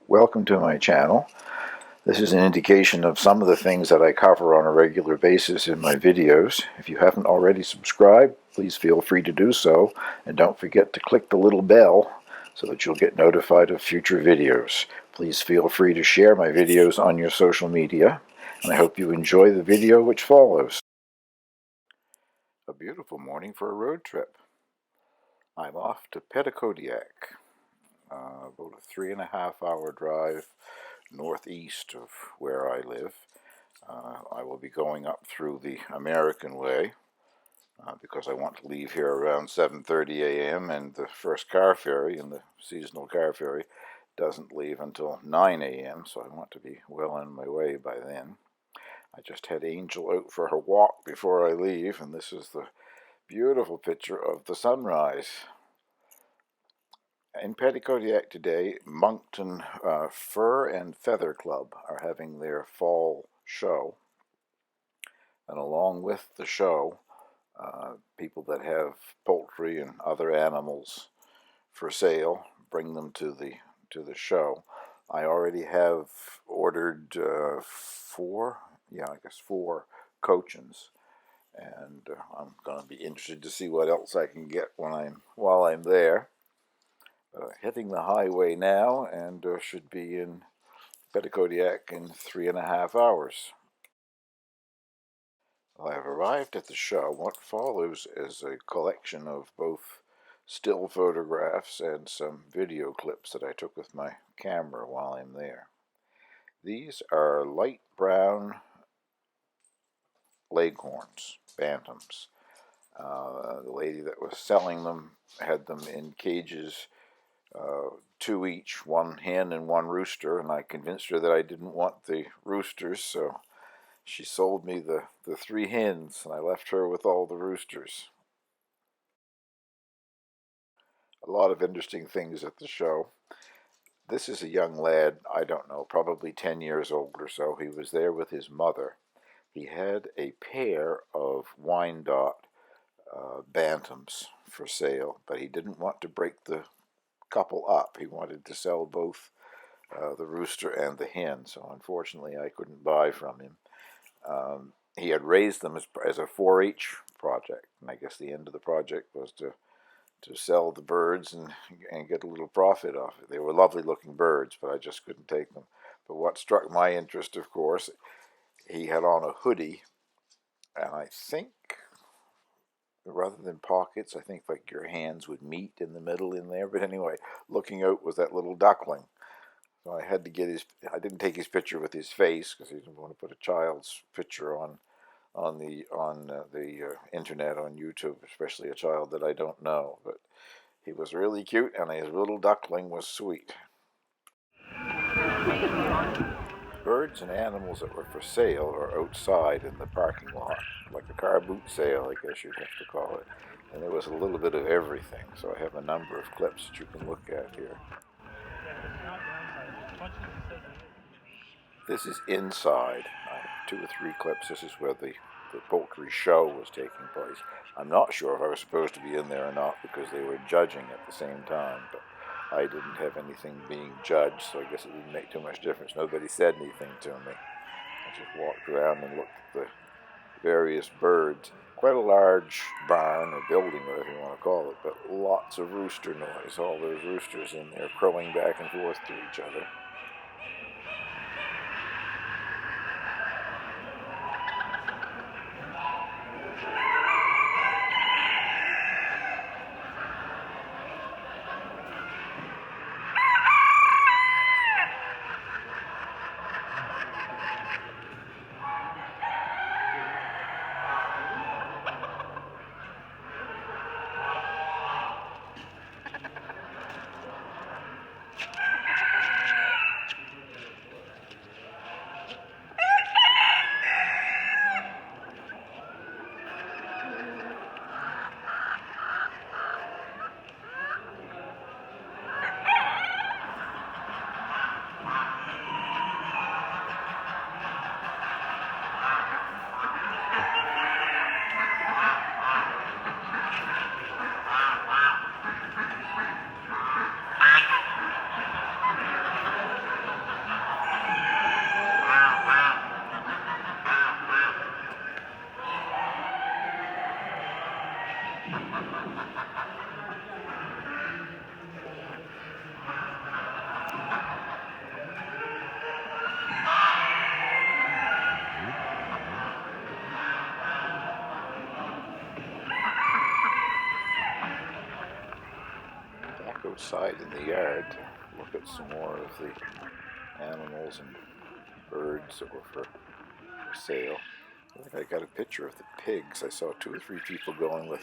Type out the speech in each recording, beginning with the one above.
Welcome to my channel. This is an indication of some of the things that I cover on a regular basis in my videos. If you haven't already subscribed, please feel free to do so, and don't forget to click the little bell so that you'll get notified of future videos. Please feel free to share my videos on your social media, and I hope you enjoy the video which follows. A beautiful morning for a road trip. I'm off to Petitcodiac, about a 3.5-hour drive northeast of where I live. I will be going up through the American Way because I want to leave here around 7:30 a.m. and the first car ferry, and the seasonal car ferry, doesn't leave until 9 a.m. so I want to be well on my way by then. I just had Angel out for her walk before I leave, and this is the beautiful picture of the sunrise. In Petitcodiac today, Moncton Fur and Feather Club are having their fall show. And along with the show, people that have poultry and other animals for sale bring them to the show. I already have ordered four cochins, and I'm going to be interested to see what else I can get while I'm there. Hitting the highway now, and should be in Petitcodiac in 3.5 hours. I have arrived at the show. What follows is a collection of both still photographs and some video clips that I took with my camera while I'm there. These are light brown leghorns, Bantams. The lady that was selling them had them in cages, 2 each, one hen and one rooster, and I convinced her that I didn't want the roosters, so she sold me the 3 hens, and I left her with all the roosters. A lot of interesting things at the show. This is a young lad, I don't know, probably 10 years old or so. He was there with his mother. He had a pair of Wyandotte Bantams for sale, but he didn't want to break the couple up. He wanted to sell both the rooster and the hen, so unfortunately I couldn't buy from him. He had raised them as a 4-H project, and I guess the end of the project was to sell the birds and get a little profit off it. They were lovely looking birds, but I just couldn't take them. But what struck my interest, of course, he had on a hoodie, and I think, rather than pockets, I think like your hands would meet in the middle in there. But anyway, looking out was that little duckling. So I had to I didn't take his picture with his face because he didn't want to put a child's picture on the internet, on YouTube, especially a child that I don't know. But he was really cute, and his little duckling was sweet. Birds and animals that were for sale are outside in the parking lot, like a car boot sale, I guess you'd have to call it. And there was a little bit of everything, so I have a number of clips that you can look at here. This is inside. I have 2 or 3 clips. This is where the poultry show was taking place. I'm not sure if I was supposed to be in there or not because they were judging at the same time, but I didn't have anything being judged, so I guess it didn't make too much difference. Nobody said anything to me. I just walked around and looked at the various birds. Quite a large barn or building, whatever you want to call it, but lots of rooster noise. All those roosters in there crowing back and forth to each other. outside in the yard to look at some more of the animals and birds that were for sale. I think I got a picture of the pigs. I saw 2 or 3 people going with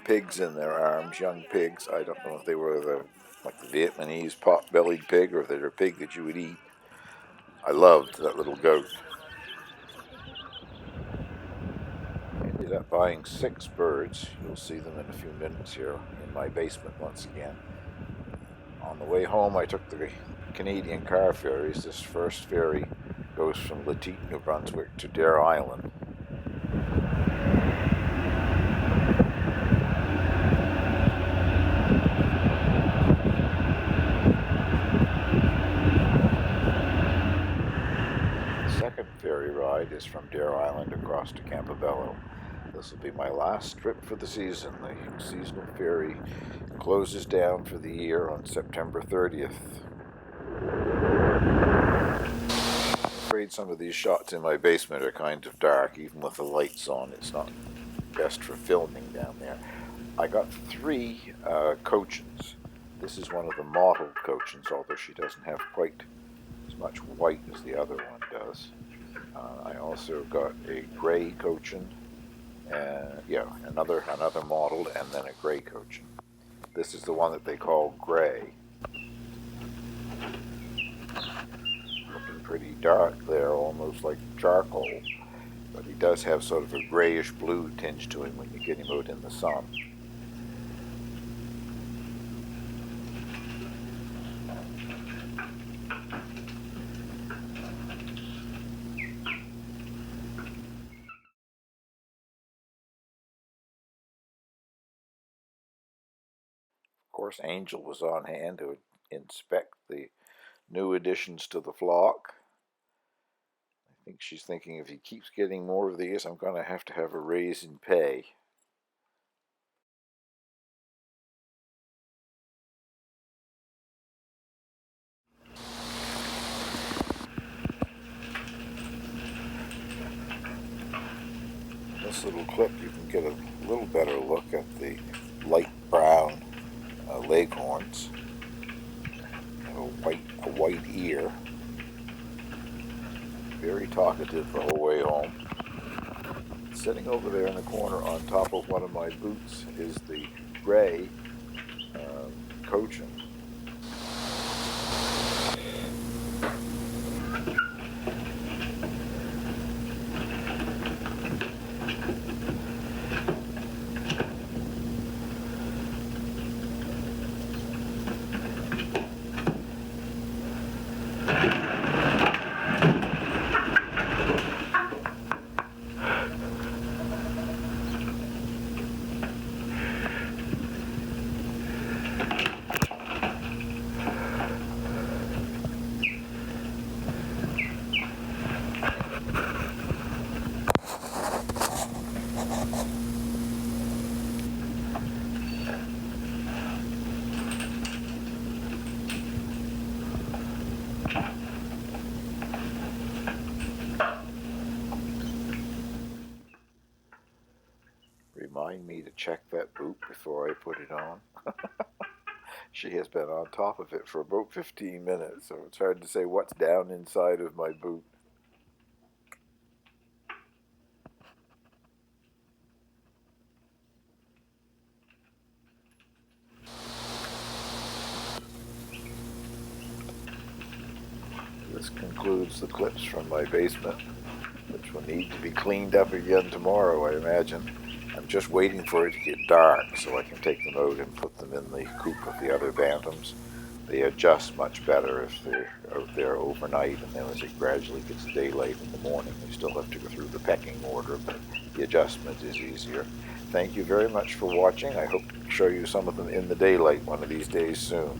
pigs in their arms, young pigs. I don't know if they were like the Vietnamese pot-bellied pig or if they're a pig that you would eat. I loved that little goat. Ended up buying 6 birds. You'll see them in a few minutes here in my basement once again. On the way home, I took the Canadian car ferries. This first ferry goes from Letite, New Brunswick to Dare Island. The second ferry ride is from Dare Island across to Campobello. This will be my last trip for the season. The seasonal ferry closes down for the year on September 30th. I'm afraid some of these shots in my basement are kind of dark, even with the lights on. It's not best for filming down there. I got 3 cochins. This is one of the mottled cochins, although she doesn't have quite as much white as the other one does. I also got a gray cochin. Another mottled, and then a gray cochin. This is the one that they call gray. Looking pretty dark there, almost like charcoal, but he does have sort of a grayish blue tinge to him when you get him out in the sun. Of course, Angel was on hand to inspect the new additions to the flock. I think she's thinking if he keeps getting more of these, I'm going to have a raise in pay. In this little clip, you can get a little better look at the light brown leghorns. A white ear. Very talkative the whole way home. Sitting over there in the corner on top of one of my boots is the gray cochin. Remind me to check that boot before I put it on. She has been on top of it for about 15 minutes, so it's hard to say what's down inside of my boot. This concludes the clips from my basement, which will need to be cleaned up again tomorrow, I imagine. I'm just waiting for it to get dark so I can take them out and put them in the coop of the other bantams. They adjust much better if they're out there overnight, and then as it gradually gets daylight in the morning, they still have to go through the pecking order, but the adjustment is easier. Thank you very much for watching. I hope to show you some of them in the daylight one of these days soon.